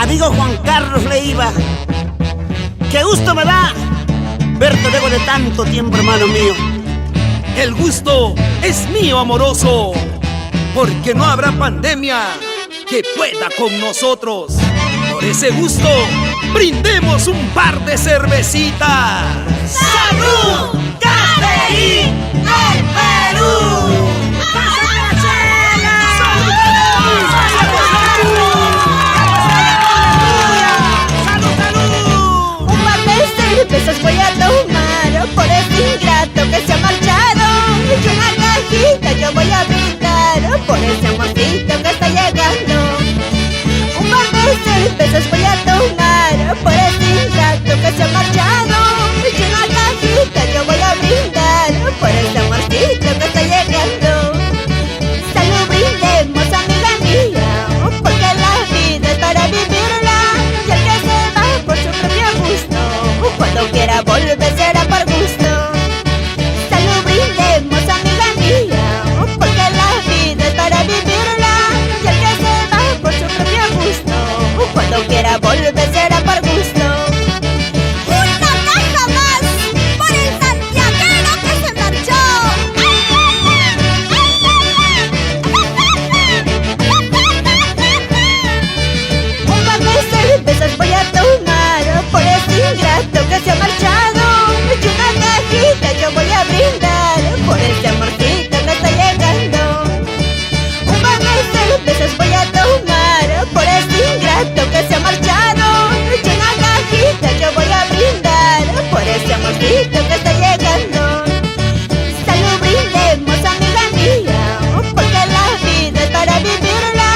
Amigo Juan Carlos Leiva, qué gusto me da verte luego de tanto tiempo, hermano mío. El gusto es mío, amoroso, porque no habrá pandemia que pueda con nosotros. Por ese gusto, brindemos un par de cervecitas. ¡Salud! ¡Caterín del Perú! Cervezas voy a tomar por este ingrato que se ha marchado. Y una cajita yo voy a brindar por ese amorcito que está llegando. Un par de cervezas voy a tomar por este ingrato que se ha marchado. Y una cajita yo voy a brindar por ese amorcito que está llegando. Salud, brindemos, amiga mía, porque la vida es para vivirla. Y el que se va por su propio gusto, cuando quiera volver será por gusto. Salud, brindemos, amiga mía, porque la vida es para vivirla. Y el que se va por su propio gusto, cuando quiera volver será por gusto. ¡Una caja más por el santiaguero que se marchó! Un par de cervezas voy a tomar por este ingrato que se ha marchado. Y una cajita yo voy a brindar por este amorcito que está llegando. Un par de cervezas voy a tomar por este ingrato que se ha marchado. Y una cajita yo voy a brindar por este amorcito que está llegando. Salud, brindemos, amiga mía, porque la vida es para vivirla.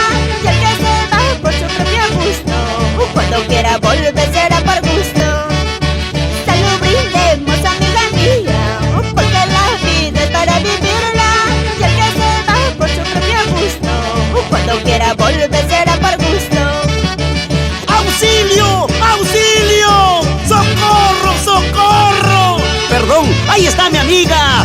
Y el que se va por su propio gusto, cuando quiera volver será por gusto. Salud, brindemos, amiga mía, porque la vida es para vivirla. Y el que se va por su propio gusto, cuando quiera volver será por gusto. ¡Auxilio! ¡Auxilio! ¡Socorro! ¡Socorro! Perdón, ahí está mi amiga